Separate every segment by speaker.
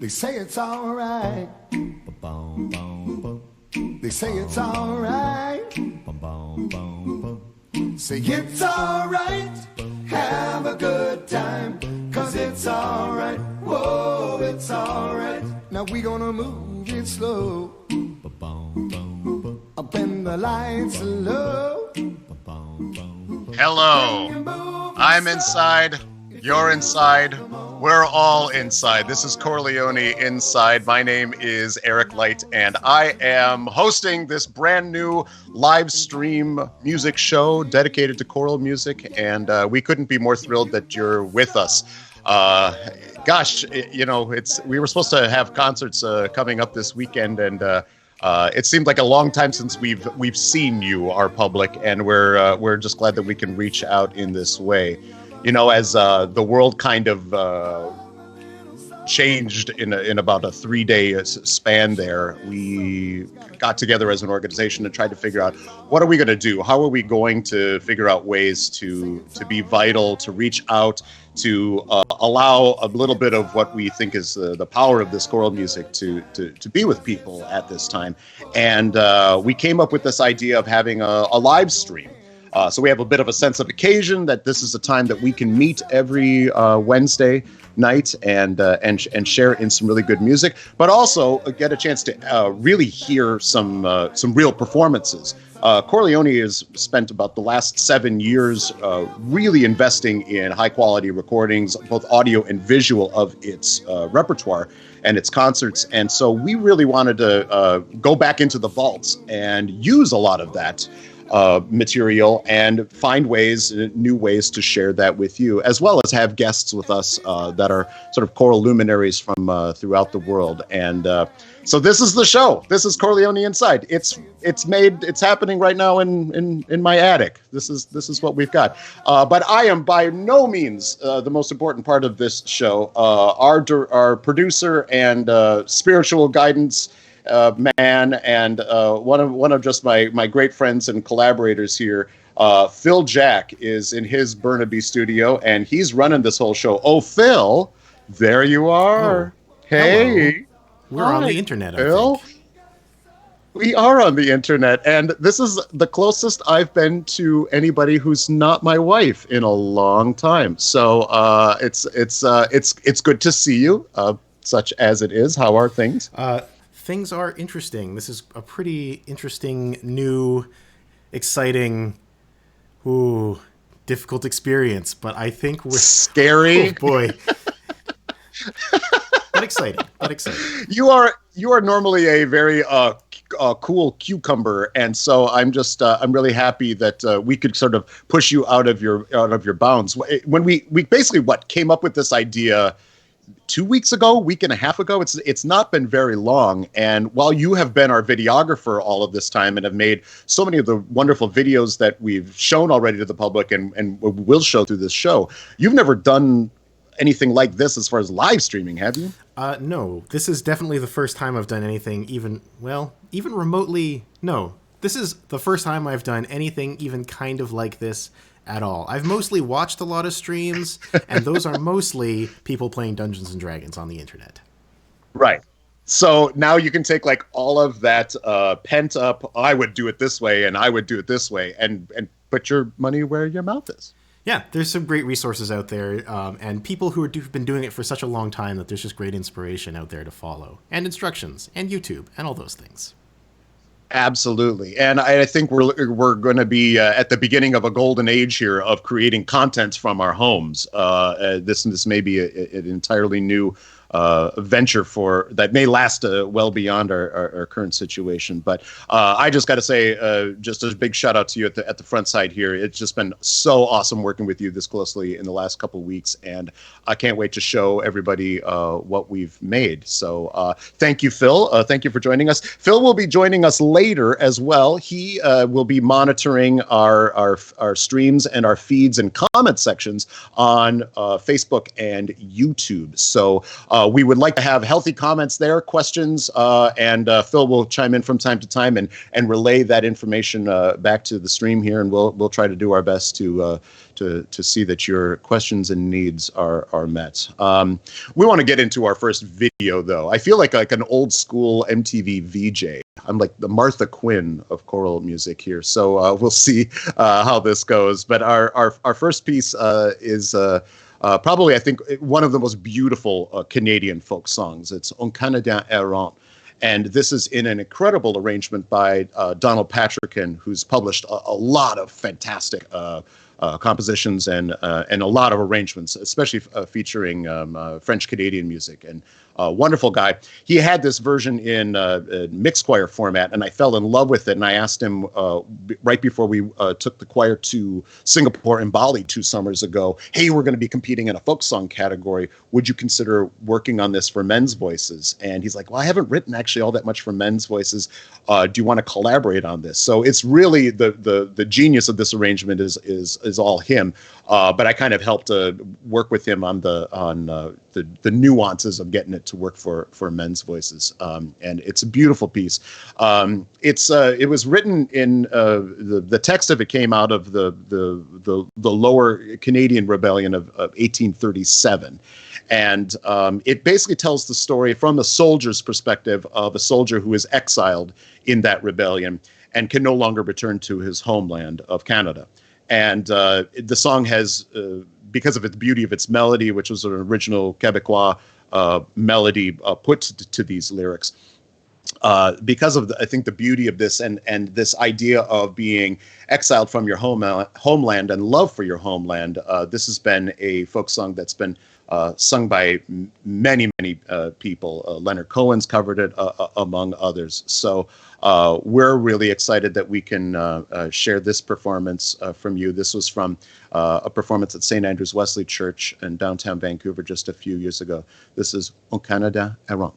Speaker 1: They say it's alright. They say it's alright. Say it's alright. Have a good time. 'Cause it's alright. Whoa, it's alright. Now we gonna move it slow. Up in the lights low.
Speaker 2: Hello. I'm inside. You're inside. We're all inside. This is Chor Leoni Inside. My name is Erick Light, and I am hosting this brand new live stream music show dedicated to choral music, and we couldn't be more thrilled that you're with us. We were supposed to have concerts coming up this weekend, and it seemed like a long time since we've seen you, our public, and we're just glad that we can reach out in this way. You know, as the world kind of changed in about a 3-day span there, we got together as an organization and tried to figure out, what are we going to do? How are we going to figure out ways to be vital, to reach out, to allow a little bit of what we think is the power of this choral music to be with people at this time. And we came up with this idea of having a live stream. So we have a bit of a sense of occasion that this is a time that we can meet every Wednesday night and share in some really good music, but also get a chance to really hear some real performances. Chor Leoni has spent about the last 7 years really investing in high quality recordings, both audio and visual, of its repertoire and its concerts. And so we really wanted to go back into the vaults and use a lot of that material and find new ways to share that with you, as well as have guests with us that are sort of choral luminaries from throughout the world. And so this is the show. This is Chor Leoni Inside. It's happening right now in my attic. This is what we've got. But I am by no means the most important part of this show. Our producer and spiritual guidance man, and one of just my great friends and collaborators here, Phil Jack, is in his Burnaby studio, and he's running this whole show. Oh, Phil, there you are. Oh, hey.
Speaker 3: Hello. We're on the internet,
Speaker 2: Phil. I think. We are on the internet, and this is the closest I've been to anybody who's not my wife in a long time. So it's good to see you, such as it is. How are things?
Speaker 3: Things are interesting. This is a pretty interesting, new, exciting, difficult experience. But I think we're
Speaker 2: scary.
Speaker 3: Oh boy, but exciting.
Speaker 2: You are normally a very cool cucumber, and so I'm really happy that we could sort of push you out of your bounds. When we basically came up with this idea 2 weeks ago, week and a half ago. It's not been very long. And while you have been our videographer all of this time and have made so many of the wonderful videos that we've shown already to the public and will show through this show, you've never done anything like this as far as live streaming, have you?
Speaker 3: No, this is definitely the first time I've done anything even remotely. No, this is the first time I've done anything even kind of like this at all. I've mostly watched a lot of streams, and those are mostly people playing Dungeons and Dragons on the internet.
Speaker 2: Right. So now you can take like all of that pent up, I would do it this way and I would do it this way, and put your money where your mouth is.
Speaker 3: Yeah, there's some great resources out there, and people who've been doing it for such a long time that there's just great inspiration out there to follow, and instructions, and YouTube, and all those things.
Speaker 2: Absolutely. And I think we're going to be at the beginning of a golden age here of creating content from our homes. This may be an entirely new venture that may last well beyond our current situation. But I just got to say, just a big shout out to you at the front side here. It's just been so awesome working with you this closely in the last couple of weeks, and I can't wait to show everybody what we've made. So thank you, Phil. Thank you for joining us. Phil will be joining us later as well. He will be monitoring our streams and our feeds and comment sections on Facebook and YouTube. So we would like to have healthy comments there, questions, and Phil will chime in from time to time and relay that information back to the stream here, and we'll try to do our best to see that your questions and needs are met. We want to get into our first video, though. I feel like an old school MTV VJ. I'm like the Martha Quinn of choral music here, so we'll see how this goes. But our first piece is probably, I think, one of the most beautiful Canadian folk songs. It's Un Canadien Errant. And this is in an incredible arrangement by Donald Patrickin, who's published a lot of fantastic compositions and a lot of arrangements, especially featuring French Canadian music. And wonderful guy. He had this version in mixed choir format, and I fell in love with it. And I asked him right before we took the choir to Singapore and Bali 2 summers ago, hey, we're going to be competing in a folk song category. Would you consider working on this for men's voices? And he's like, well, I haven't written actually all that much for men's voices. Do you want to collaborate on this? So it's really the genius of this arrangement is all him. But I kind of helped work with him on the nuances of getting it to work for men's voices. And it's a beautiful piece. It was written in the text of it came out of the Lower Canadian Rebellion of 1837. And it basically tells the story from a soldier's perspective of a soldier who is exiled in that rebellion and can no longer return to his homeland of Canada. And the song has, because of the beauty of its melody, which was an original Quebecois melody put to these lyrics, because of I think the beauty of this and this idea of being exiled from your homeland and love for your homeland, this has been a folk song that's been sung by many people. Leonard Cohen's covered it, among others. So we're really excited that we can share this performance from you. This was from a performance at St. Andrew's Wesley Church in downtown Vancouver just a few years ago. This is Un Canadien Errant.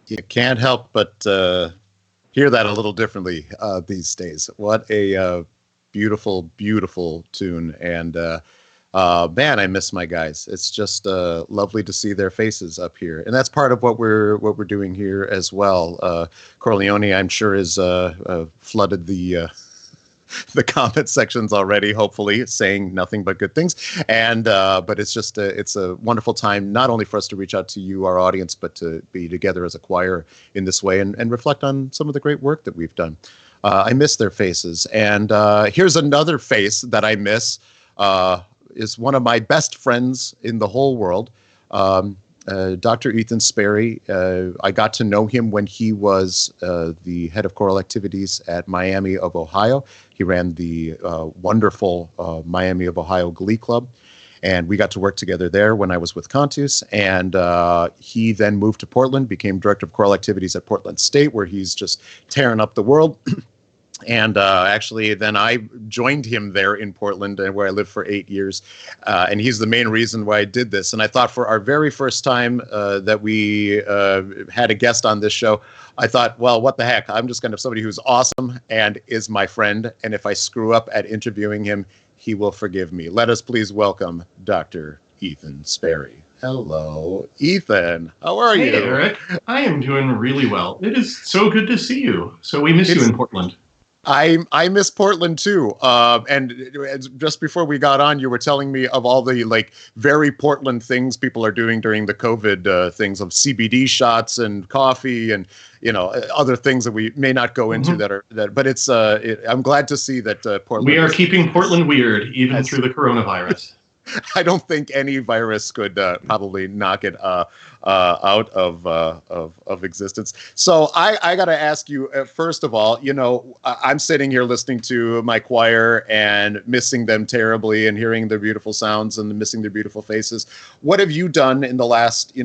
Speaker 2: You can't help but hear that a little differently these days. What a beautiful, beautiful tune. And man, I miss my guys. It's just lovely to see their faces up here, and that's part of what we're doing here as well. Chor Leoni, I'm sure, is flooded the comment sections already, hopefully saying nothing but good things. And but it's just it's a wonderful time, not only for us to reach out to you, our audience, but to be together as a choir in this way and reflect on some of the great work that we've done. I miss their faces. And here's another face that I miss. Is one of my best friends in the whole world, Dr. Ethan Sperry. I got to know him when he was the head of choral activities at Miami of Ohio. He ran the wonderful Miami of Ohio Glee Club, and we got to work together there when I was with Cantus. And he then moved to Portland, became director of choral activities at Portland State, where he's just tearing up the world. And actually, then I joined him there in Portland, where I lived for 8 years. And he's the main reason why I did this. And I thought for our very first time that we had a guest on this show, I thought, well, what the heck? I'm just going to have somebody who's awesome and is my friend. And if I screw up at interviewing him, he will forgive me. Let us please welcome Dr. Ethan Sperry. Hello, Ethan. How are you?
Speaker 4: Hey, Eric. I am doing really well. It is so good to see you. So we miss you in Portland.
Speaker 2: I miss Portland too. And just before we got on, you were telling me of all the very Portland things people are doing during the COVID things of CBD shots and coffee and other things that we may not go into but it's I'm glad to see that Portland.
Speaker 4: We are keeping Portland weird even through the coronavirus.
Speaker 2: I don't think any virus could probably knock it out of existence. So I got to ask you, first of all, I'm sitting here listening to my choir and missing them terribly and hearing their beautiful sounds and missing their beautiful faces. What have you done in the last,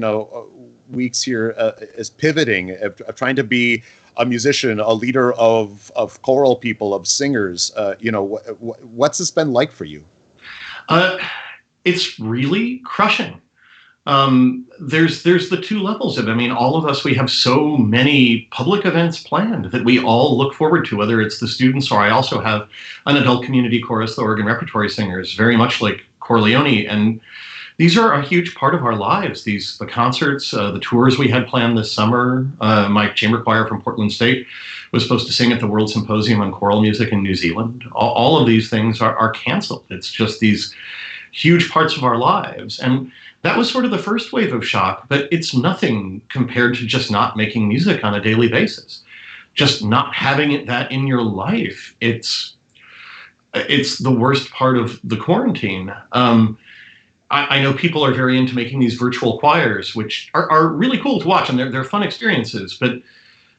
Speaker 2: weeks here as pivoting, trying to be a musician, a leader of choral people, of singers? What's this been like for you?
Speaker 4: It's really crushing. There's the two levels of it. I mean, all of us, we have so many public events planned that we all look forward to, whether it's the students or I also have an adult community chorus, the Oregon Repertory Singers, very much like Chor Leoni. And these are a huge part of our lives. The concerts, the tours we had planned this summer. My chamber choir from Portland State was supposed to sing at the World Symposium on Choral Music in New Zealand. All of these things are canceled. It's just these huge parts of our lives. And that was sort of the first wave of shock, but it's nothing compared to just not making music on a daily basis. Just not having that in your life. It's the worst part of the quarantine. I know people are very into making these virtual choirs, which are really cool to watch, and they're fun experiences, but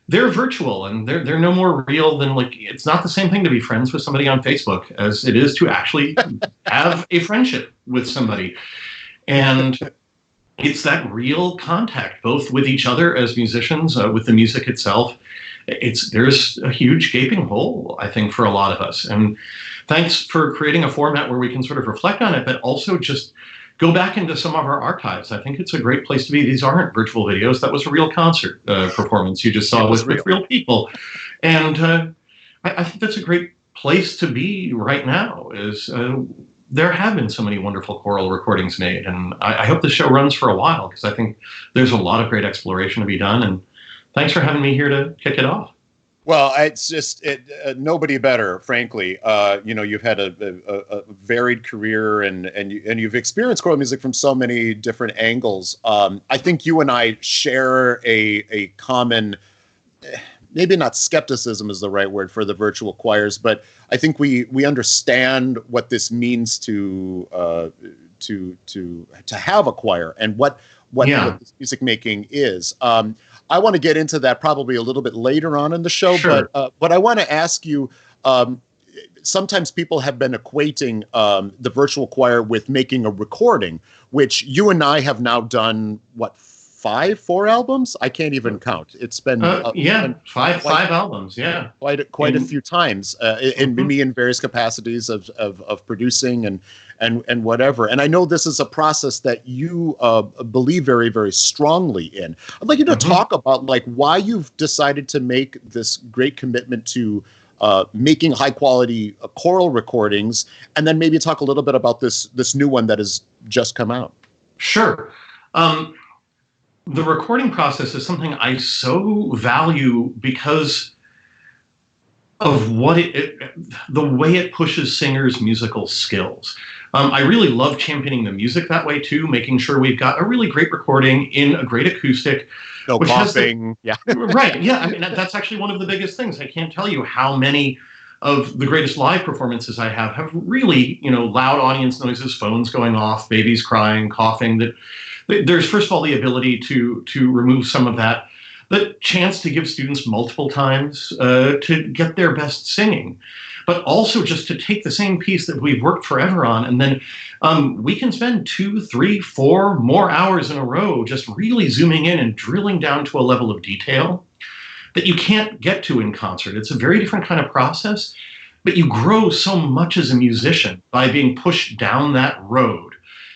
Speaker 4: they're virtual and they're no more real than it's not the same thing to be friends with somebody on Facebook as it is to actually have a friendship with somebody. And it's that real contact, both with each other as musicians, with the music itself. There's a huge gaping hole, I think, for a lot of us. And thanks for creating a format where we can sort of reflect on it, but also just go back into some of our archives. I think it's a great place to be. These aren't virtual videos. That was a real concert performance you just saw with real people. And I think that's a great place to be right now. There have been so many wonderful choral recordings made. And I hope the show runs for a while because I think there's a lot of great exploration to be done. And thanks for having me here to kick it off.
Speaker 2: Well, it's just nobody better, frankly. You've had a varied career and you've experienced choral music from so many different angles. I think you and I share a common, maybe not skepticism is the right word for the virtual choirs, but I think we understand what this means to have a choir and what this music making is. I want to get into that probably a little bit later on in the show, sure. But I want to ask you, sometimes people have been equating the virtual choir with making a recording, which you and I have now done, four albums. I can't even count. It's been
Speaker 4: five albums. Yeah,
Speaker 2: quite a few times. In me in various capacities of producing and whatever. And I know this is a process that you believe very, very strongly in. I'd like you to talk about like why you've decided to make this great commitment to making high quality choral recordings, and then maybe talk a little bit about this new one that has just come out.
Speaker 4: Sure. The recording process is something I so value because of what the way it pushes singers' musical skills. I really love championing the music that way too, making sure we've got a really great recording in a great acoustic.
Speaker 2: No coughing. Yeah.
Speaker 4: Right. Yeah. I mean, that's actually one of the biggest things. I can't tell you how many of the greatest live performances I have really, loud audience noises, phones going off, babies crying, coughing. That there's, first of all, the ability to remove some of that, the chance to give students multiple times to get their best singing, but also just to take the same piece that we've worked forever on, and then we can spend 2, 3, 4 more hours in a row just really zooming in and drilling down to a level of detail that you can't get to in concert. It's a very different kind of process, but you grow so much as a musician by being pushed down that road,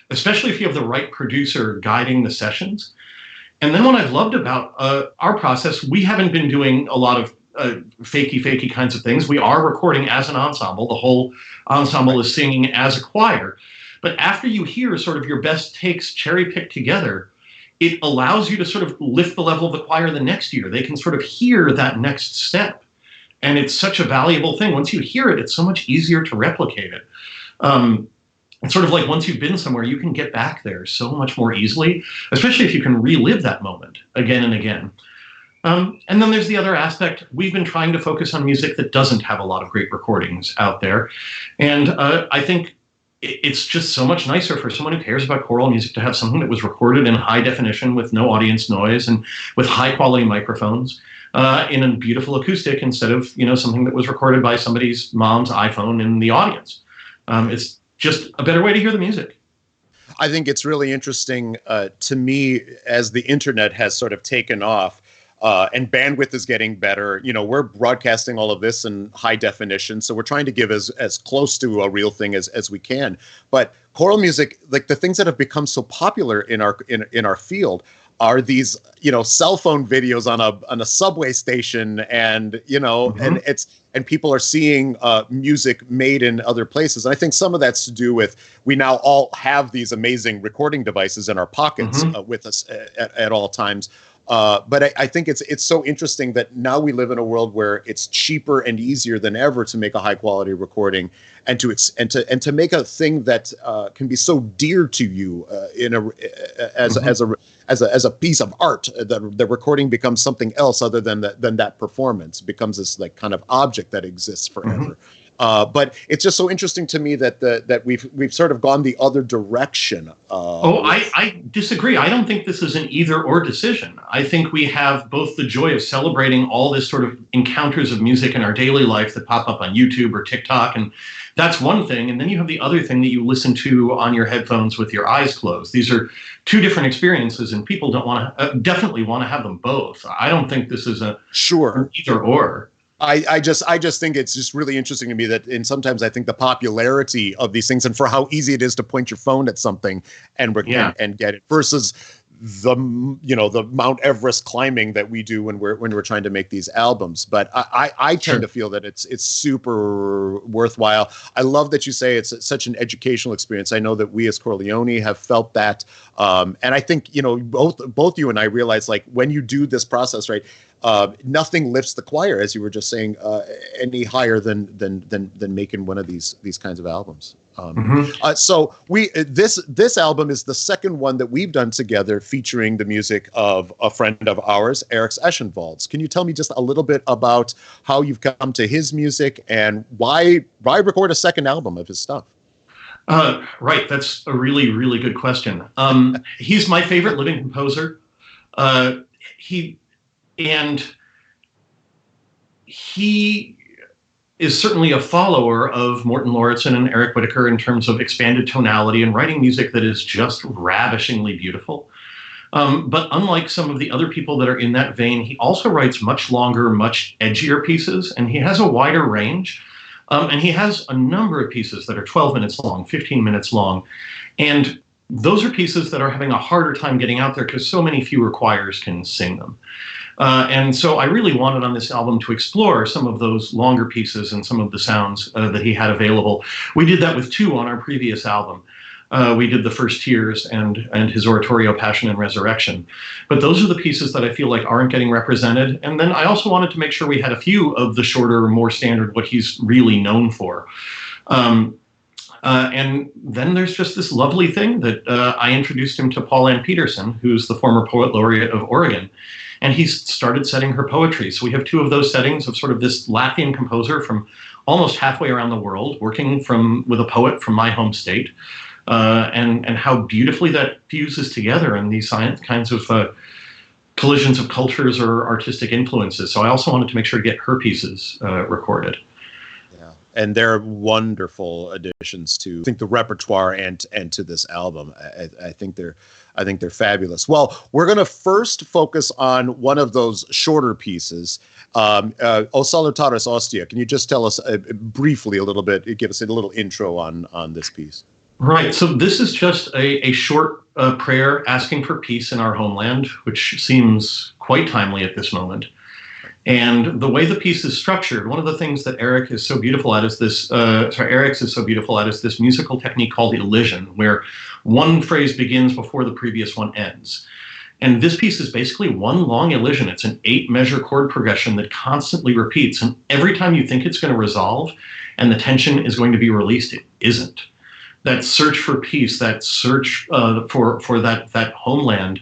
Speaker 4: especially if you have the right producer guiding the sessions. And then what I've loved about our process, we haven't been doing a lot of fakey kinds of things. We are recording as an ensemble. The whole ensemble is singing as a choir. But after you hear sort of your best takes cherry-picked together, it allows you to sort of lift the level of the choir the next year. They can sort of hear that next step. And it's such a valuable thing. Once you hear it, it's so much easier to replicate it. It's sort of like once you've been somewhere, you can get back there so much more easily, especially if you can relive that moment again and again. And then there's the other aspect. We've been trying to focus on music that doesn't have a lot of great recordings out there. And I think it's just so much nicer for someone who cares about choral music to have something that was recorded in high definition with no audience noise and with high quality microphones in a beautiful acoustic instead of, something that was recorded by somebody's mom's iPhone in the audience. It's just a better way to hear the music.
Speaker 2: I think it's really interesting to me as the internet has sort of taken off. And bandwidth is getting better. We're broadcasting all of this in high definition, so we're trying to give as close to a real thing as we can. But choral music, like the things that have become so popular in our field, are these cell phone videos on a subway station, and and people are seeing music made in other places. And I think some of that's to do with we now all have these amazing recording devices in our pockets with us at all times. But I think it's so interesting that now we live in a world where it's cheaper and easier than ever to make a high quality recording and to make a thing that can be so dear to you as a piece of art. The recording becomes something else other than that performance. It becomes this like kind of object that exists forever. But it's just so interesting to me that we've sort of gone the other direction.
Speaker 4: I disagree. I don't think this is an either or decision. I think we have both the joy of celebrating all this sort of encounters of music in our daily life that pop up on YouTube or TikTok, and that's one thing. And then you have the other thing that you listen to on your headphones with your eyes closed. These are two different experiences, and people don't definitely want to have them both. I don't think this is an either or.
Speaker 2: I just think it's just really interesting to me that, and sometimes I think the popularity of these things and for how easy it is to point your phone at something and get it versus the Mount Everest climbing that we do when we're trying to make these albums. But I tend to feel that it's super worthwhile. I love that you say it's such an educational experience. I know that we as Chor Leoni have felt that, and I think both you and I realize, like, when you do this process, right, nothing lifts the choir, as you were just saying, any higher than making one of these kinds of albums. So this album is the second one that we've done together, featuring the music of a friend of ours, Ēriks Ešenvalds. Can you tell me just a little bit about how you've come to his music and why record a second album of his stuff?
Speaker 4: Right, that's a really, really good question. He's my favorite living composer. He is certainly a follower of Morten Lauritsen and Erick Whitaker in terms of expanded tonality and writing music that is just ravishingly beautiful. But unlike some of the other people that are in that vein, he also writes much longer, much edgier pieces, and he has a wider range. And he has a number of pieces that are 12 minutes long, 15 minutes long. And those are pieces that are having a harder time getting out there because so many fewer choirs can sing them. And so I really wanted on this album to explore some of those longer pieces and some of the sounds that he had available. We did that with 2 on our previous album. We did The First Tears and his oratorio Passion and Resurrection. But those are the pieces that I feel like aren't getting represented. And then I also wanted to make sure we had a few of the shorter, more standard, what he's really known for. And then there's just this lovely thing that I introduced him to Paul Ann Peterson, who's the former poet laureate of Oregon. And he started setting her poetry. So we have 2 of those settings of sort of this Latvian composer from almost halfway around the world, working with a poet from my home state, and how beautifully that fuses together in these kinds of collisions of cultures or artistic influences. So I also wanted to make sure to get her pieces recorded.
Speaker 2: And they're wonderful additions to, I think, the repertoire and to this album. I think they're fabulous. Well, we're going to first focus on one of those shorter pieces. O Salutaris Ostia. Can you just tell us briefly a little bit, give us a little intro on this piece?
Speaker 4: Right. So this is just a short prayer asking for peace in our homeland, which seems quite timely at this moment. And the way the piece is structured, one of the things that Ēriks is so beautiful at is this musical technique called elision, where one phrase begins before the previous one ends. And this piece is basically one long elision. It's an 8-measure chord progression that constantly repeats. And every time you think it's going to resolve and the tension is going to be released, it isn't. That search for peace, that search for that homeland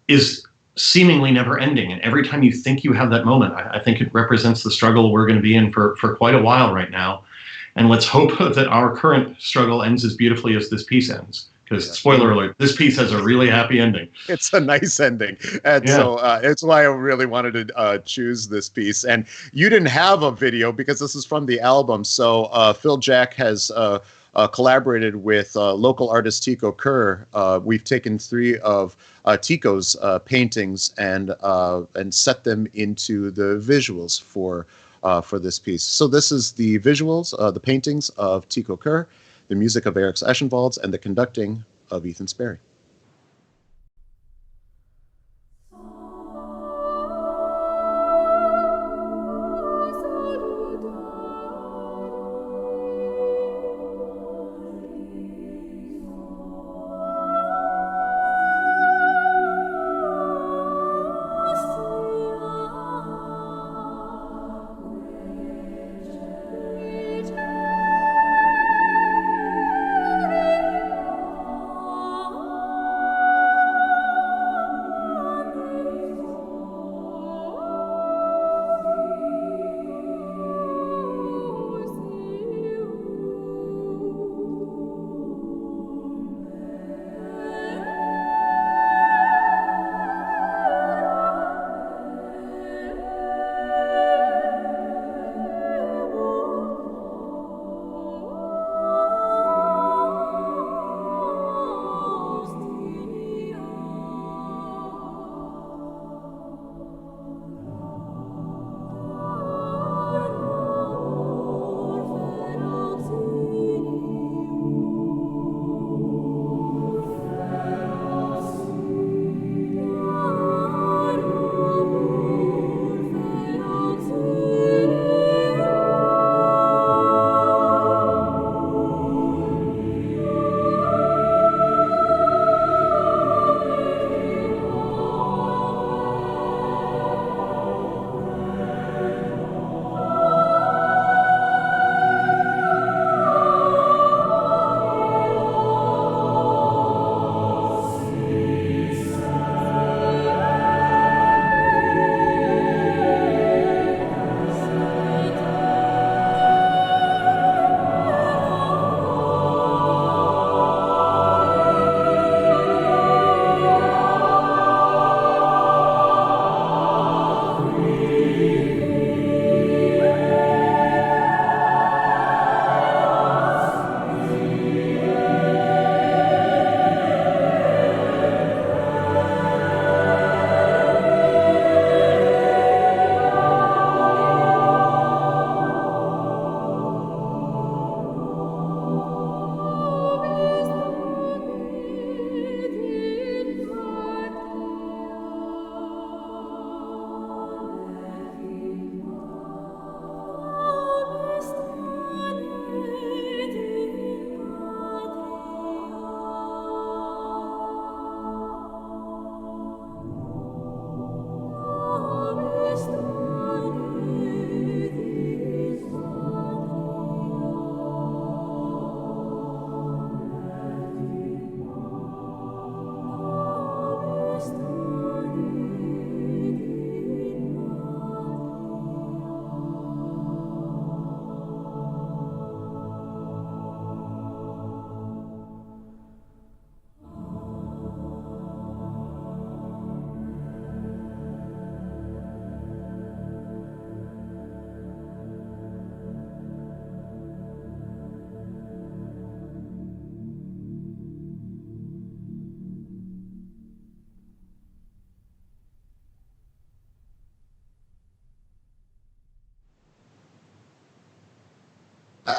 Speaker 4: is seemingly never ending. And every time you think you have that moment, I think it represents the struggle we're going to be in for quite a while right now. And let's hope that our current struggle ends as beautifully as this piece ends. Because, spoiler alert, this piece has a really happy ending.
Speaker 2: It's a nice ending. And so it's why I really wanted to choose this piece. And you didn't have a video because this is from the album. So Phil Jack has collaborated with local artist Tico Kerr. We've taken 3 of Tico's paintings and set them into the visuals for this piece. So this is the visuals, the paintings of Tico Kerr, the music of Ēriks Ešenvalds, and the conducting of Ethan Sperry.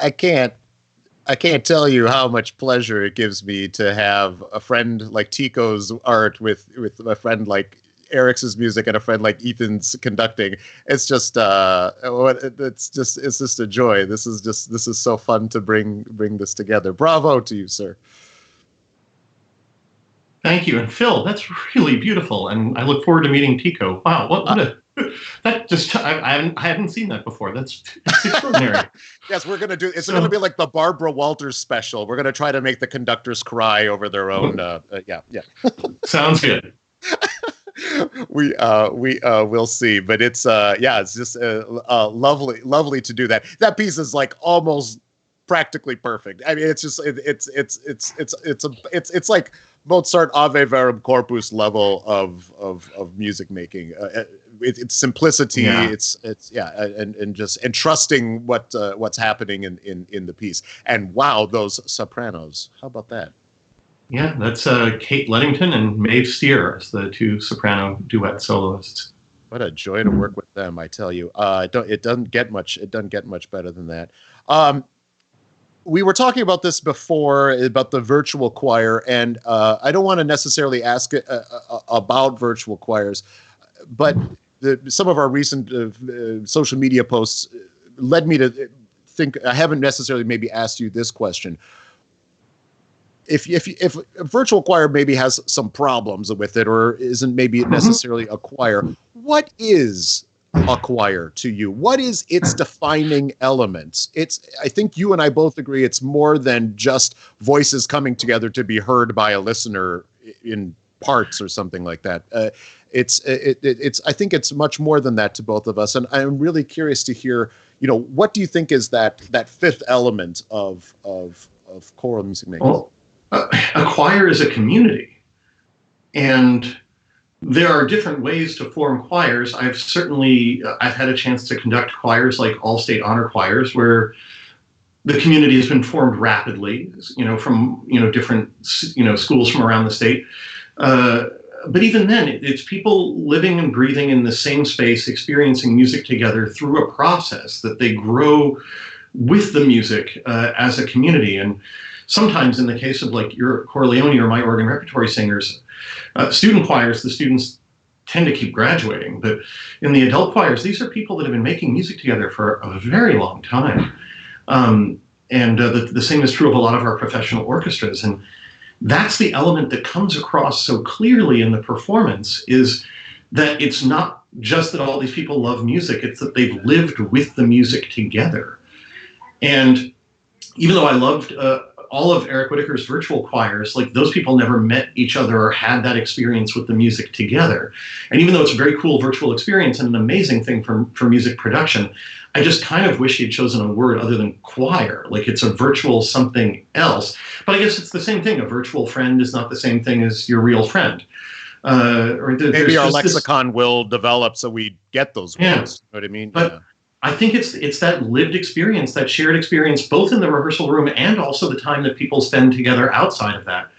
Speaker 2: I can't tell you how much pleasure it gives me to have a friend like Tico's art with a friend like Ēriks's music and a friend like Ethan's conducting. It's just it's just a joy. This is so fun to bring this together. Bravo to you, sir.
Speaker 4: Thank you. And Phil, that's really beautiful. And I look forward to meeting Tico. Wow, what a that just I hadn't seen that before. That's extraordinary.
Speaker 2: Yes, we're gonna do. It's gonna be like the Barbara Walters special. We're gonna try to make the conductors cry over their own. Yeah.
Speaker 4: Sounds good.
Speaker 2: We'll see, but it's it's just lovely to do that. That piece is like almost practically perfect. I mean, it's just it's like Mozart Ave Verum Corpus level of music making. It's simplicity. Yeah. It's and trusting what's happening in the piece. And wow, those sopranos! How about that?
Speaker 4: Yeah, that's Kate Lettington and Maeve Steer as the two soprano duet soloists.
Speaker 2: What a joy to work with them! I tell you, it doesn't get much better than that. We were talking about this before about the virtual choir, and I don't want to necessarily ask about virtual choirs, but some of our recent social media posts led me to think I haven't necessarily maybe asked you this question. If a virtual choir maybe has some problems with it or isn't maybe necessarily a choir, what is a choir to you? What is its defining elements? I think you and I both agree it's more than just voices coming together to be heard by a listener in parts or something like that. I think it's much more than that to both of us. And I'm really curious to hear, what do you think is that fifth element of choral music making?
Speaker 4: Well, a choir is a community, and there are different ways to form choirs. I've had a chance to conduct choirs like all-state honor choirs where the community has been formed rapidly, from different schools from around the state. But even then, it's people living and breathing in the same space, experiencing music together through a process that they grow with the music as a community. And sometimes in the case of like your Chor Leoni or my organ repertory singers, student choirs, the students tend to keep graduating. But in the adult choirs, these are people that have been making music together for a very long time. The same is true of a lot of our professional orchestras. And that's the element that comes across so clearly in the performance, is that it's not just that all these people love music, it's that they've lived with the music together. And even though I loved all of Eric Whitaker's virtual choirs, like those people never met each other or had that experience with the music together. And even though it's a very cool virtual experience and an amazing thing for music production, I just kind of wish he'd chosen a word other than choir. Like it's a virtual something else. But I guess it's the same thing. A virtual friend is not the same thing as your real friend.
Speaker 2: Maybe our lexicon will develop so we get those words.
Speaker 4: Yeah.
Speaker 2: You know what I mean?
Speaker 4: But I think it's that lived experience, that shared experience, both in the rehearsal room and also the time that people spend together outside of that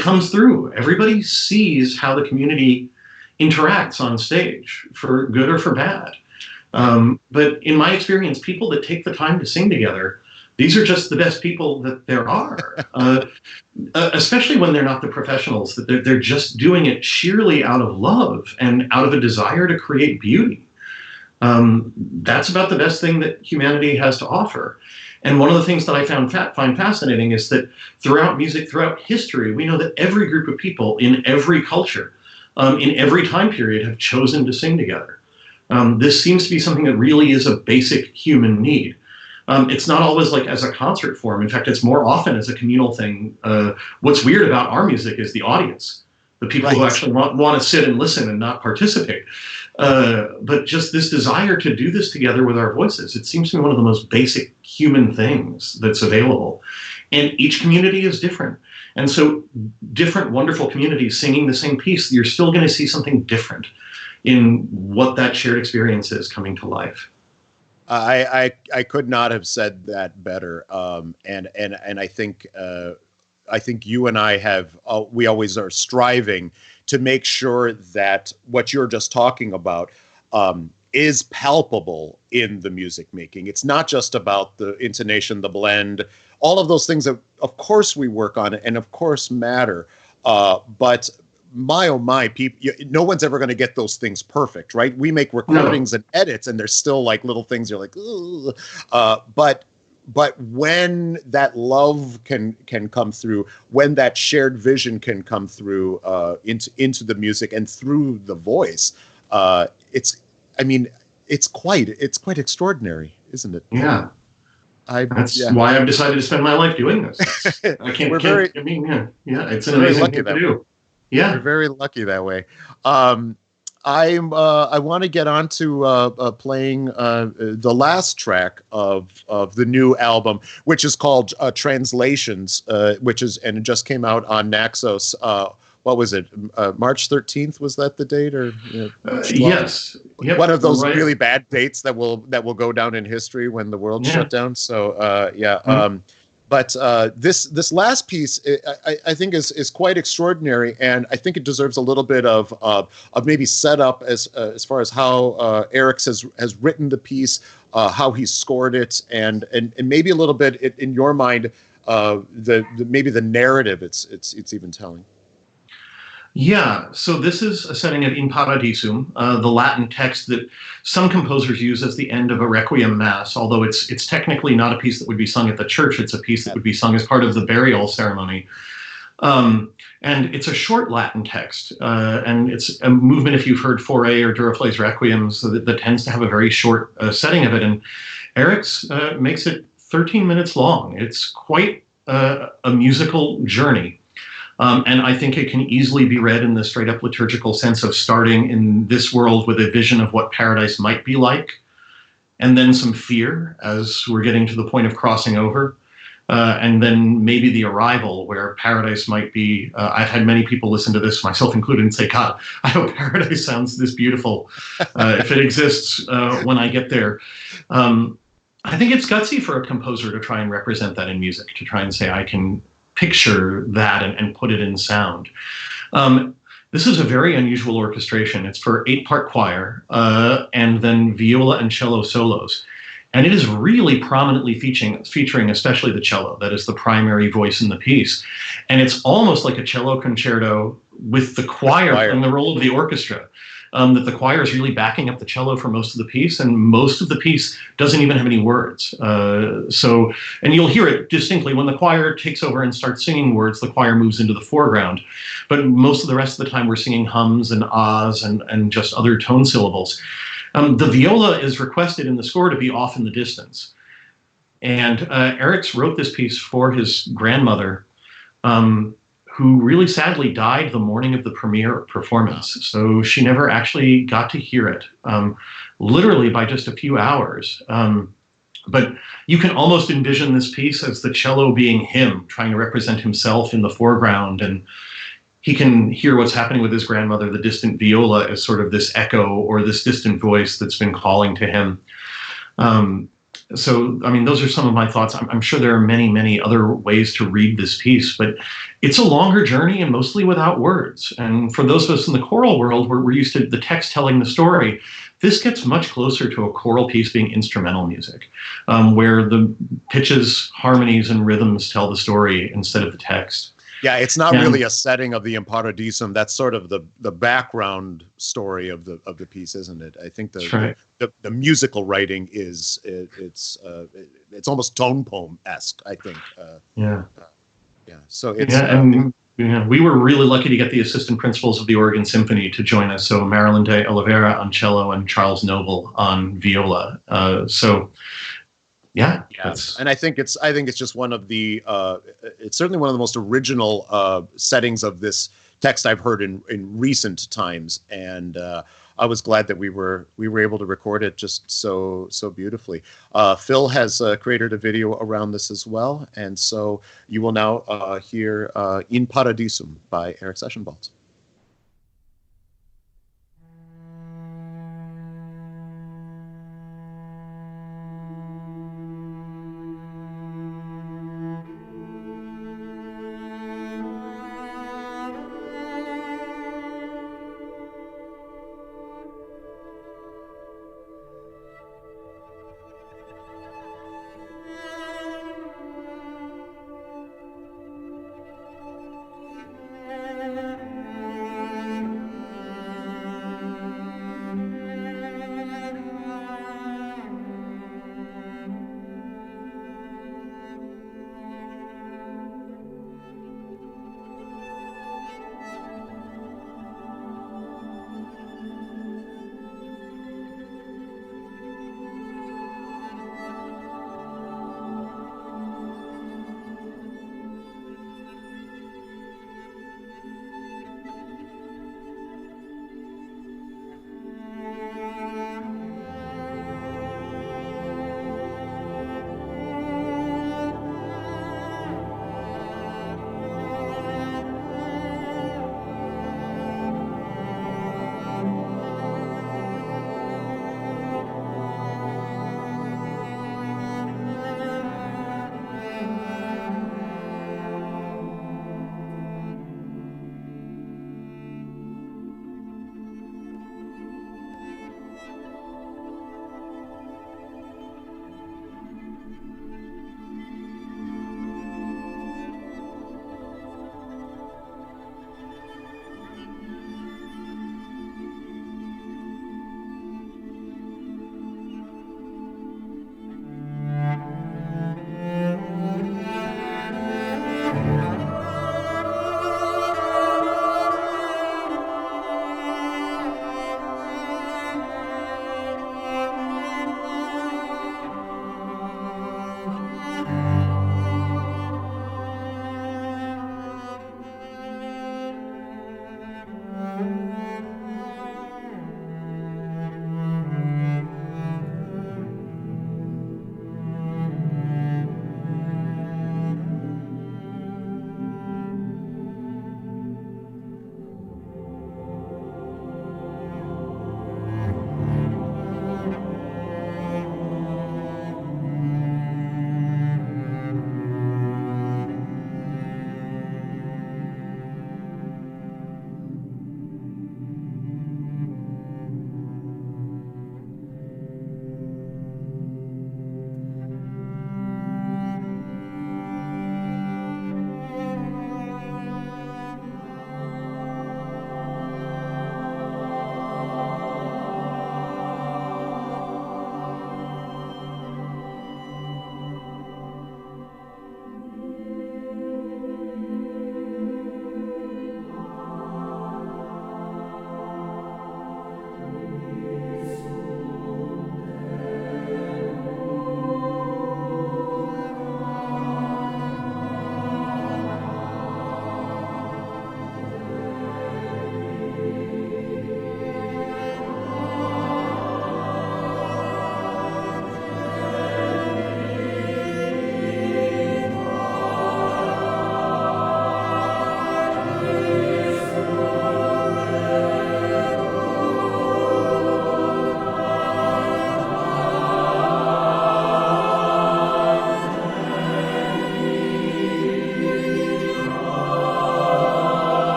Speaker 4: comes through. Everybody sees how the community interacts on stage, for good or for bad. But in my experience, people that take the time to sing together, these are just the best people that there are, especially when they're not the professionals, that they're just doing it sheerly out of love and out of a desire to create beauty. That's about the best thing that humanity has to offer. And one of the things that I find fascinating is that throughout music, throughout history, we know that every group of people in every culture, in every time period, have chosen to sing together. This seems to be something that really is a basic human need. It's not always like as a concert form. In fact, it's more often as a communal thing. What's weird about our music is the audience, the people who actually want to sit and listen and not participate. But just this desire to do this together with our voices, it seems to be one of the most basic human things that's available. And each community is different. And so different wonderful communities singing the same piece, you're still going to see something different in what that shared experience is coming to life.
Speaker 2: I could not have said that better. And I think you and I have, we always are striving to make sure that what you're just talking about is palpable in the music making. It's not just about the intonation, the blend, all of those things that, of course, we work on and of course matter. But my, oh my, people, no one's ever going to get those things perfect, right? We make recordings and edits, and there's still like little things you're like, ooh. But when that love can come through, when that shared vision can come through into the music and through the voice, it's quite extraordinary, isn't it?
Speaker 4: Yeah. That's why I've decided to spend my life doing this. It's an amazing thing to do. Yeah.
Speaker 2: We're very lucky that way. I want to get on to playing the last track of the new album, which is called Translations, and it just came out on Naxos. What was it? March 13th, was that the date, or
Speaker 4: yes? Yep,
Speaker 2: one of those really bad dates that will go down in history when the world shut down. So but this last piece, I think is quite extraordinary, and I think it deserves a little bit of maybe setup as far as how Ēriks has written the piece, how he scored it, and maybe a little bit in your mind, maybe the narrative it's even telling.
Speaker 4: Yeah, so this is a setting of In Paradisum, the Latin text that some composers use as the end of a requiem mass, although it's technically not a piece that would be sung at the church. It's a piece that would be sung as part of the burial ceremony. And it's a short Latin text, and it's a movement, if you've heard Fauré or Duruflé's requiems, that tends to have a very short setting of it. And Ēriks makes it 13 minutes long. It's quite a musical journey. And I think it can easily be read in the straight up liturgical sense of starting in this world with a vision of what paradise might be like, and then some fear as we're getting to the point of crossing over, and then maybe the arrival where paradise might be. I've had many people listen to this, myself included, and say, God, I hope paradise sounds this beautiful if it exists when I get there. I think it's gutsy for a composer to try and represent that in music, to try and say, I can picture that and put it in sound. This is a very unusual orchestration. It's for 8-part choir and then viola and cello solos. And it is really prominently featuring especially the cello. That is the primary voice in the piece. And it's almost like a cello concerto with the choir playing the role of the orchestra. That the choir is really backing up the cello for most of the piece, and most of the piece doesn't even have any words. And you'll hear it distinctly when the choir takes over and starts singing words. The choir moves into the foreground, but most of the rest of the time we're singing hums and ahs and just other tone syllables. The viola is requested in the score to be off in the distance, and Ēriks wrote this piece for his grandmother, who really sadly died the morning of the premiere performance. So she never actually got to hear it, literally by just a few hours. But you can almost envision this piece as the cello being him, trying to represent himself in the foreground. And he can hear what's happening with his grandmother, the distant viola, as sort of this echo or this distant voice that's been calling to him. So, I mean, those are some of my thoughts. I'm sure there are many, many other ways to read this piece, but it's a longer journey and mostly without words. And for those of us in the choral world, where we're used to the text telling the story, this gets much closer to a choral piece being instrumental music, where the pitches, harmonies, and rhythms tell the story instead of the text.
Speaker 2: Yeah, it's not really a setting of the In Paradisum. That's sort of the background story of the piece, isn't it? I think the musical writing is it's almost tone poem-esque, I think. So it's
Speaker 4: we were really lucky to get the assistant principals of the Oregon Symphony to join us. So Marilyn de Oliveira on cello and Charles Noble on viola. And
Speaker 2: I think it's just one of the it's certainly one of the most original settings of this text I've heard in recent times, and I was glad that we were able to record it just so beautifully. Phil has created a video around this as well, and so you will now hear In Paradisum by Ēriks Ešenvalds.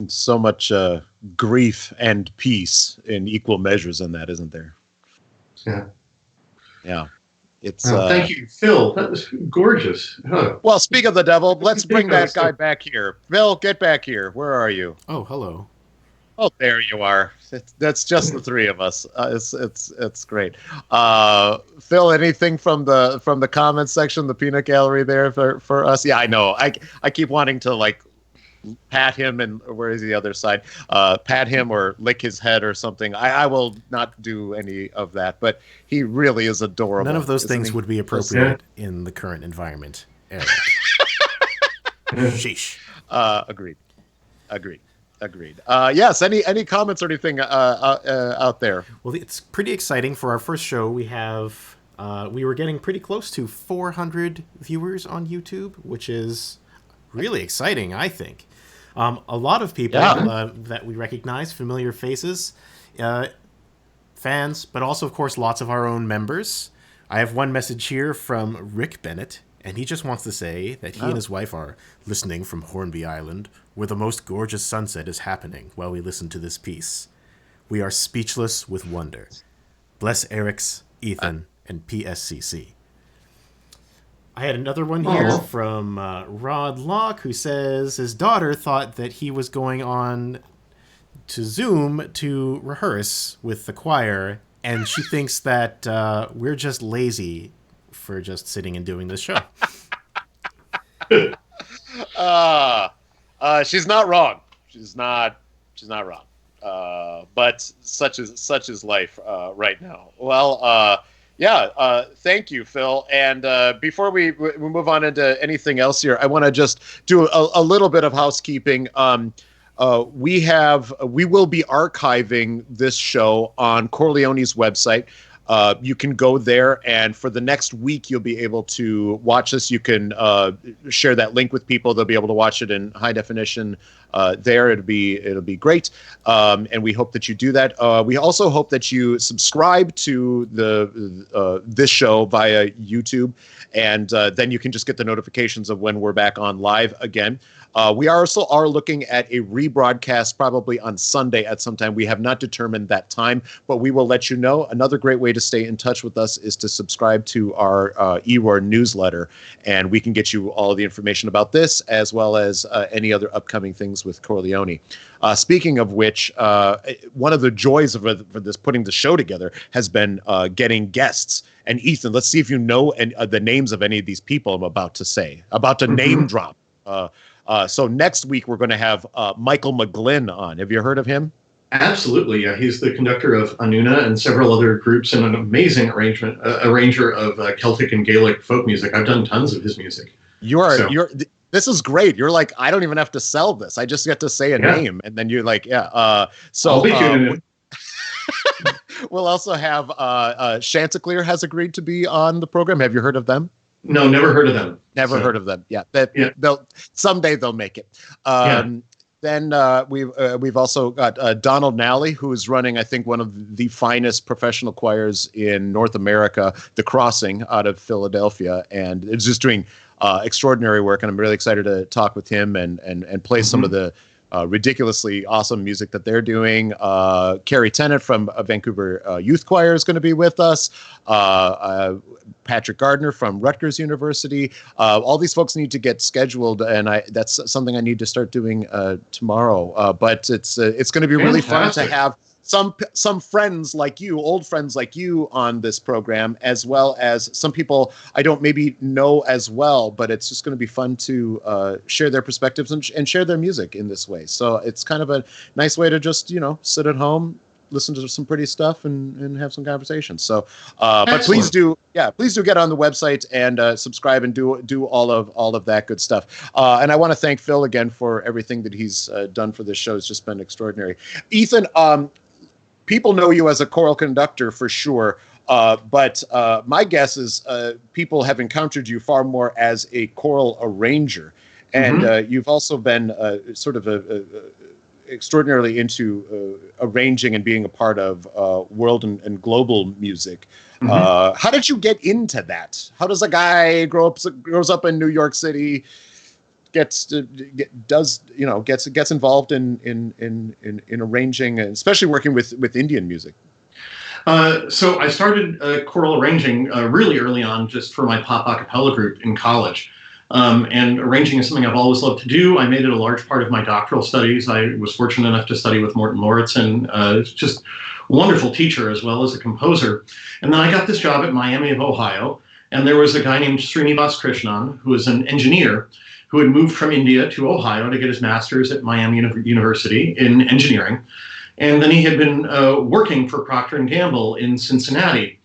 Speaker 2: So much grief and peace in equal measures in that, isn't there?
Speaker 4: Yeah.
Speaker 2: Yeah. It's
Speaker 4: thank you, Phil. That was gorgeous. Huh.
Speaker 2: Well, speak of the devil, let's bring that guy back here. Phil, get back here. Where are you?
Speaker 3: Oh, hello.
Speaker 2: Oh, there you are. That's just the three of us. It's great. Phil, anything from the comments section, the peanut gallery there for us? Yeah, I know. I keep wanting to like pat him, and where is the other side? Pat him or lick his head or something. I will not do any of that, but he really is adorable.
Speaker 3: None of those things would be appropriate in the current environment, Eric. Sheesh.
Speaker 2: Agreed. Yes. Any comments or anything out there?
Speaker 3: Well, it's pretty exciting for our first show. We were getting pretty close to 400 viewers on YouTube, which is really exciting, I think. A lot of people that we recognize, familiar faces, fans, but also, of course, lots of our own members. I have one message here from Rick Bennett, and he just wants to say that he and his wife are listening from Hornby Island, where the most gorgeous sunset is happening while we listen to this piece. We are speechless with wonder. Bless Ēriks, Ethan, and PSCC. I had another one here from Rod Locke, who says his daughter thought that he was going on to Zoom to rehearse with the choir, and she thinks that we're just lazy for just sitting and doing this show.
Speaker 2: She's not wrong. She's not wrong. But such is life right now. Well, thank you, Phil. And before we move on into anything else here, I want to just do a little bit of housekeeping. We will be archiving this show on Chor Leoni's website. You can go there, and for the next week, you'll be able to watch this. You can share that link with people. They'll be able to watch it in high definition there. It'll be great, and we hope that you do that. We also hope that you subscribe to this show via YouTube, and then you can just get the notifications of when we're back on live again. We also are looking at a rebroadcast probably on Sunday at some time. We have not determined that time, but we will let you know. Another great way to stay in touch with us is to subscribe to our eRoar newsletter, and we can get you all the information about this as well as any other upcoming things with Chor Leoni. Speaking of which, one of the joys of for this putting the show together has been getting guests. And Ethan, let's see if you know the names of any of these people I'm about to name drop. So next week we're going to have Michael McGlynn on. Have you heard of him?
Speaker 4: Absolutely, yeah. He's the conductor of Anuna and several other groups, and an amazing arranger of Celtic and Gaelic folk music. I've done tons of his music.
Speaker 2: This is great. You're like, I don't even have to sell this. I just get to say a name, and then you're like, so
Speaker 4: I'll be tuning in.
Speaker 2: We'll also have Chanticleer has agreed to be on the program. Have you heard of them?
Speaker 4: No, never heard of them.
Speaker 2: Never heard of them. Yeah, they'll someday they'll make it. Then we've also got Donald Nally, who is running, I think, one of the finest professional choirs in North America, The Crossing, out of Philadelphia, and it's just doing extraordinary work. And I'm really excited to talk with him and play some of the ridiculously awesome music that they're doing. Carrie Tennant from Vancouver Youth Choir is going to be with us. Patrick Gardner from Rutgers University. All these folks need to get scheduled, and that's something I need to start doing tomorrow. But it's going to be really fun to have some friends like you, old friends like you, on this program, as well as some people I don't maybe know as well, but it's just going to be fun to share their perspectives and share their music in this way. So it's kind of a nice way to just, sit at home, listen to some pretty stuff and have some conversations. So, but please do get on the website and subscribe and do all of that good stuff. And I want to thank Phil again for everything that he's done for this show. It's just been extraordinary. Ethan, people know you as a choral conductor for sure, but my guess is people have encountered you far more as a choral arranger, and you've also been sort of extraordinarily into arranging and being a part of world and global music. How did you get into that? How does a guy grows up in New York City, gets involved in arranging, especially working with Indian music?
Speaker 4: So I started choral arranging really early on, just for my pop a cappella group in college. And arranging is something I've always loved to do. I made it a large part of my doctoral studies. I was fortunate enough to study with Morton Lauritsen, just wonderful teacher as well as a composer. And then I got this job at Miami of Ohio, and there was a guy named Srinivas Krishnan, who was an engineer who had moved from India to Ohio to get his master's at Miami University in engineering. And then he had been working for Procter & Gamble in Cincinnati.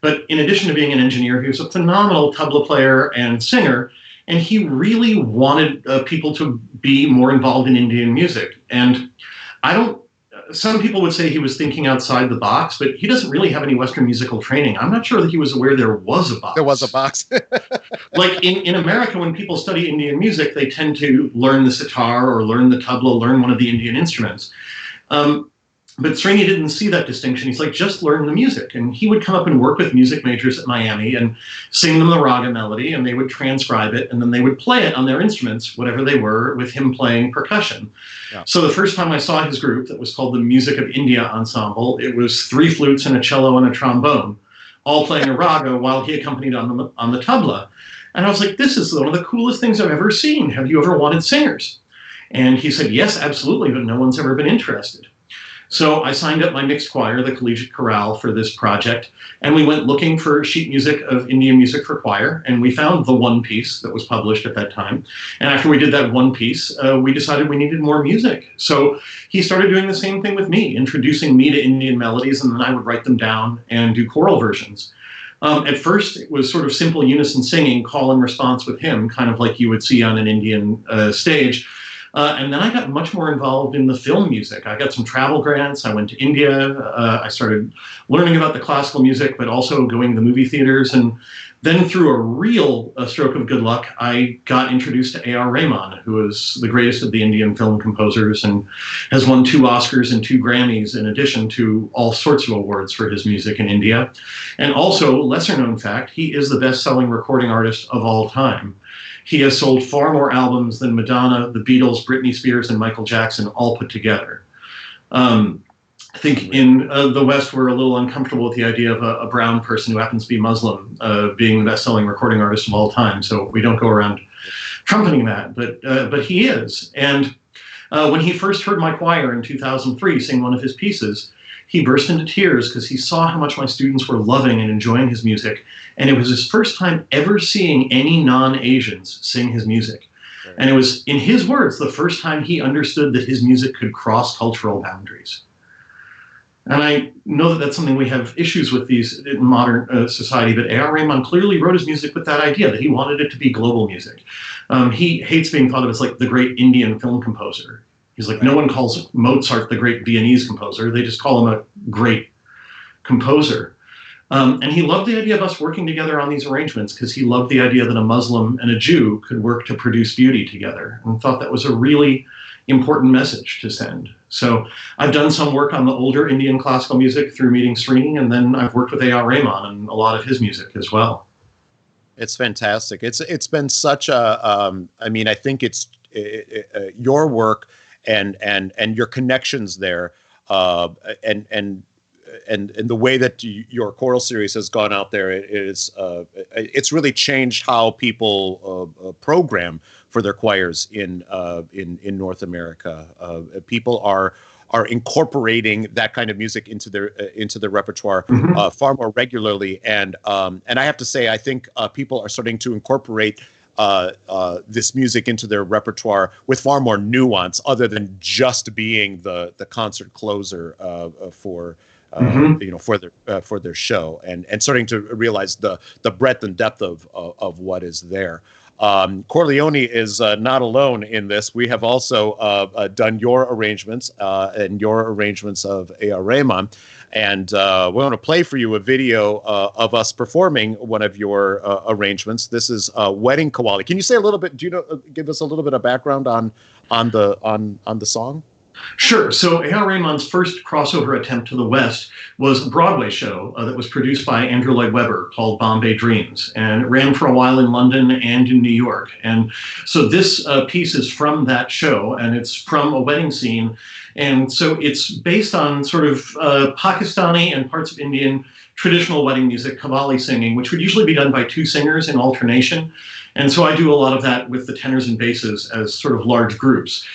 Speaker 4: But in addition to being an engineer, he was a phenomenal tabla player and singer, and he really wanted people to be more involved in Indian music. And some people would say he was thinking outside the box, but he doesn't really have any Western musical training. I'm not sure that he was aware there was a box.
Speaker 2: There was a box.
Speaker 4: Like in America, when people study Indian music, they tend to learn the sitar or learn the tabla, learn one of the Indian instruments. But Srini didn't see that distinction. He's like, just learn the music. And he would come up and work with music majors at Miami and sing them the raga melody, and they would transcribe it, and then they would play it on their instruments, whatever they were, with him playing percussion. Yeah. So the first time I saw his group, that was called the Music of India Ensemble, it was 3 flutes and a cello and a trombone, all playing a raga while he accompanied on the tabla. And I was like, this is one of the coolest things I've ever seen. Have you ever wanted singers? And he said, yes, absolutely, but no one's ever been interested. So I signed up my mixed choir, the Collegiate Chorale, for this project, and we went looking for sheet music of Indian music for choir, and we found the one piece that was published at that time. And after we did that one piece, we decided we needed more music. So he started doing the same thing with me, introducing me to Indian melodies, and then I would write them down and do choral versions. At first, it was sort of simple unison singing, call and response with him, kind of like you would see on an Indian stage. And then I got much more involved in the film music. I got some travel grants. I went to India. I started learning about the classical music, but also going to the movie theaters. And then through a real stroke of good luck, I got introduced to A.R. Rahman, who is the greatest of the Indian film composers and has won 2 Oscars and 2 Grammys, in addition to all sorts of awards for his music in India. And also, lesser known fact, he is the best-selling recording artist of all time. He has sold far more albums than Madonna, the Beatles, Britney Spears, and Michael Jackson all put together. I think in the West, we're a little uncomfortable with the idea of a brown person who happens to be Muslim being the best-selling recording artist of all time. So we don't go around trumpeting that, but he is. And when he first heard my choir in 2003 sing one of his pieces, he burst into tears because he saw how much my students were loving and enjoying his music. And it was his first time ever seeing any non-Asians sing his music. Right. And it was, in his words, the first time he understood that his music could cross cultural boundaries. And I know that that's something we have issues with these in modern society, but A.R. Rahman clearly wrote his music with that idea, that he wanted it to be global music. He hates being thought of as like the great Indian film composer. He's like, no one calls Mozart the great Viennese composer. They just call him a great composer. And he loved the idea of us working together on these arrangements because he loved the idea that a Muslim and a Jew could work to produce beauty together, and thought that was a really important message to send. So I've done some work on the older Indian classical music through meeting Srini, and then I've worked with A.R. Rahman on a lot of his music as well.
Speaker 2: It's fantastic. It's been such a, I think it's your work and your connections there, and the way that your choral series has gone out there it's really changed how people program for their choirs in North America. People are incorporating that kind of music into their repertoire far more regularly, and I have to say, I think people are starting to incorporate this music into their repertoire with far more nuance, other than just being the concert closer for for their show, and starting to realize the breadth and depth of what is there. Chor Leoni is not alone in this. We have also done your arrangements and your arrangements of A.R. Rahman, and we want to play for you a video of us performing one of your arrangements. This is Wedding Qawwali. Can you say a little bit? Do you know? Give us a little bit of background on the song.
Speaker 4: Sure. So A.R. Ramon's first crossover attempt to the West was a Broadway show that was produced by Andrew Lloyd Webber called Bombay Dreams, and it ran for a while in London and in New York. And so this piece is from that show, and it's from a wedding scene. And so it's based on sort of Pakistani and parts of Indian traditional wedding music, Qawwali singing, which would usually be done by two singers in alternation. And so I do a lot of that with the tenors and basses as sort of large groups.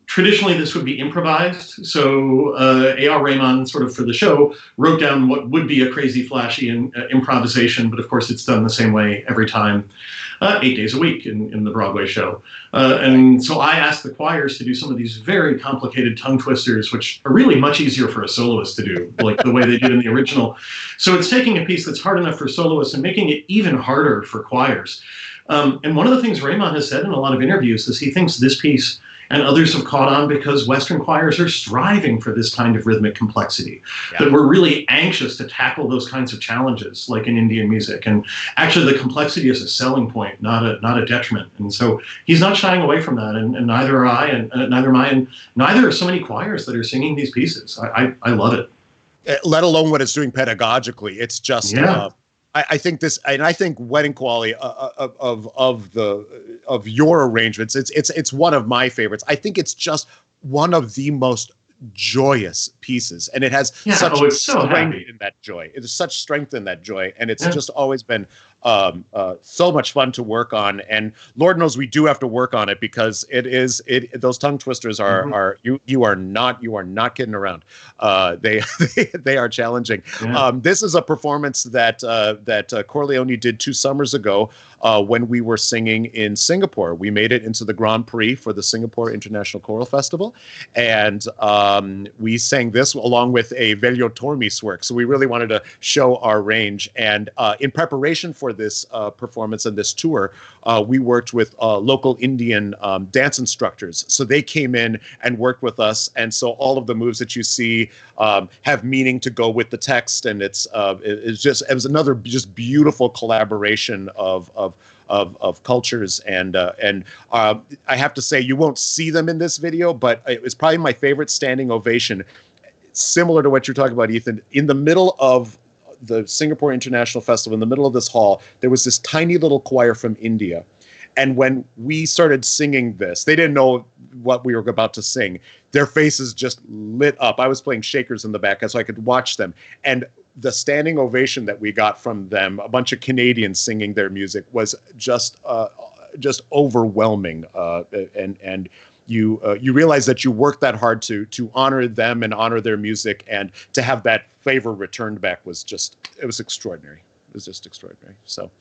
Speaker 4: Traditionally, this would be improvised. So A.R. Rahman, sort of for the show, wrote down what would be a crazy, flashy improvisation, but of course it's done the same way every time, 8 days a week in the Broadway show. And so I asked the choirs to do some of these very complicated tongue twisters, which are really much easier for a soloist to do, like the way they did in the original. So it's taking a piece that's hard enough for soloists and making it even harder for choirs. And one of the things Rahman has said in a lot of interviews is he thinks this piece and others have caught on because Western choirs are striving for this kind of rhythmic complexity, that we're really anxious to tackle those kinds of challenges, like in Indian music. And actually, the complexity is a selling point, not a detriment. And so he's not shying away from that, and neither are I, and neither am I, and neither are so many choirs that are singing these pieces. I love it.
Speaker 2: Let alone what it's doing pedagogically. It's just... I think this, and I think wedding quality of your arrangements, it's one of my favorites. I think it's just one of the most joyous pieces, and it has such strength in that joy. It is such strength in that joy, and it's just always been so much fun to work on. And Lord knows we do have to work on it, because those tongue twisters are you are not kidding around. They are challenging. This is a performance that Chor Leoni did 2 summers ago when we were singing in Singapore. We made it into the Grand Prix for the Singapore International Choral Festival, and we sang this along with a Veljo Tormis work. So we really wanted to show our range. And in preparation for this performance and this tour, we worked with local Indian dance instructors. So they came in and worked with us. And so all of the moves that you see have meaning to go with the text. And it was another just beautiful collaboration of cultures, and I have to say, you won't see them in this video, but it was probably my favorite standing ovation, similar to what you're talking about, Ethan. In the middle of the Singapore International Festival, in the middle of this hall, there was this tiny little choir from India. And when we started singing this, they didn't know what we were about to sing. Their faces just lit up. I was playing shakers in the back so I could watch them. And the standing ovation that we got from them, a bunch of Canadians singing their music, was just overwhelming. And you realize that you worked that hard to honor them and honor their music, and to have that favor returned back was extraordinary. It was just extraordinary. So,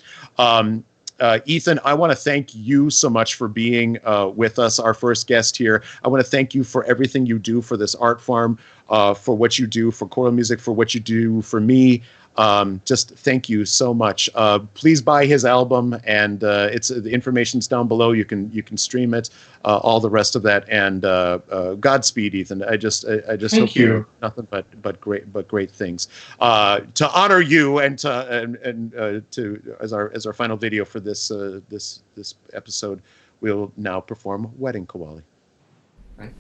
Speaker 2: Ethan, I want to thank you so much for being with us, our first guest here. I want to thank you for everything you do for this art farm, for what you do for choral music, for what you do for me. Just thank you so much. Please buy his album, and the information's down below. You can stream it, all the rest of that, and Godspeed, Ethan. I just hope you nothing but great things. To honor you, and to as our final video for this episode, we'll now perform Wedding Qawwali.
Speaker 4: Right.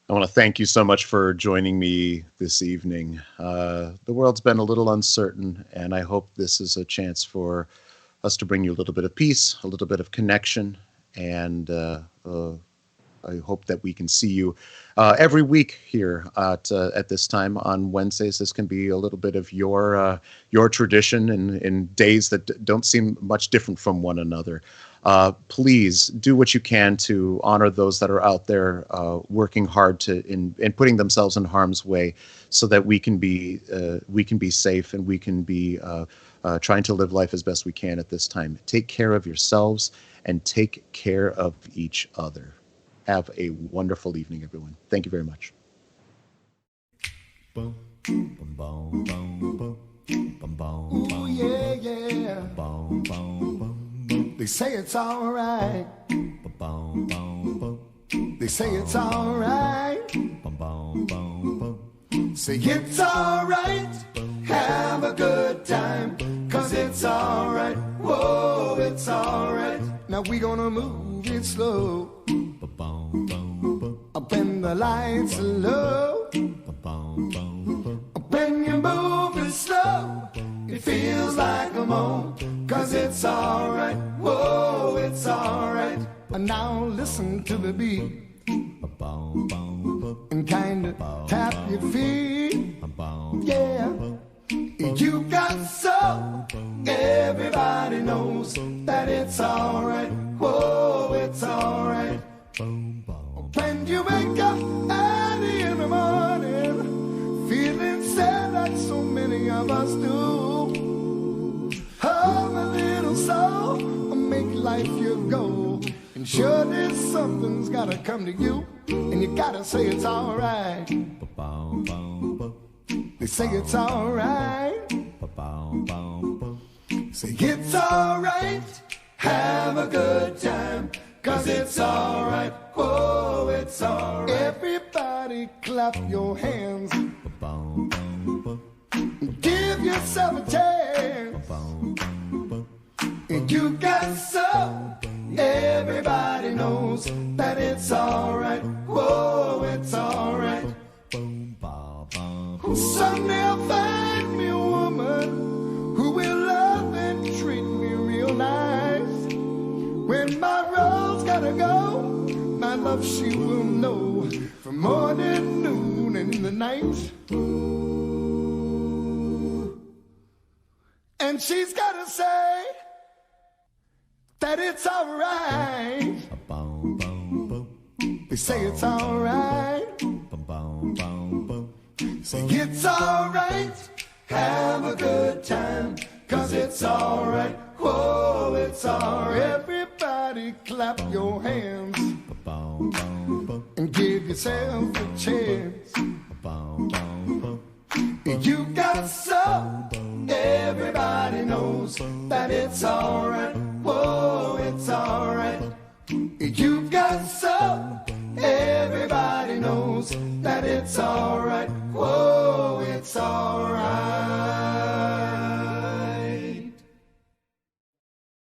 Speaker 2: I want to thank you so much for joining me this evening. The world's been a little uncertain, and I hope this is a chance for us to bring you a little bit of peace, a little bit of connection, and I hope that we can see you every week here at this time on Wednesdays. This can be a little bit of your tradition in days that don't seem much different from one another. Please do what you can to honor those that are out there working hard in putting themselves in harm's way, so that we can be safe, and we can be trying to live life as best we can at this time. Take care of yourselves and take care of each other. Have a wonderful evening, everyone. Thank you very much.
Speaker 1: Ooh, yeah, yeah. They say it's all right. They say it's all right. Say it's all right. Have a good time, 'cause it's all right. Whoa, it's all right. Now we gonna move it slow. Up when the lights are low. When you move it slow, it feels like a moan, 'cause it's all right. Whoa, it's all right. And now listen to the beat and kind of tap your feet. Yeah, you got soul. Everybody knows that it's all right. Whoa, it's all right. When you wake up early in the morning, feeling sad like so many of us do, oh, my little soul, make life your goal. And surely something's gotta come to you, and you gotta say it's all right. They say it's all right. Say it's all right. Have a good time, 'cause it's all right. Whoa, it's all right. Everybody clap your hands. Give yourself a chance. And you got soul. Everybody knows that it's all right. Whoa, it's all right. Someday I'll find me a woman who will love and treat me real nice. When my road's gotta go, my love she will know, from morning, noon, and the night. And she's gotta say that it's all right. They say it's all right. Say it's all right. Have a good time, 'cause it's all right. Whoa, it's all right. Everybody clap your hands and give yourself a chance. You got soul. Everybody knows that it's all right. Whoa, it's all right. You got soul. Everybody knows that it's all right. Whoa, it's all right.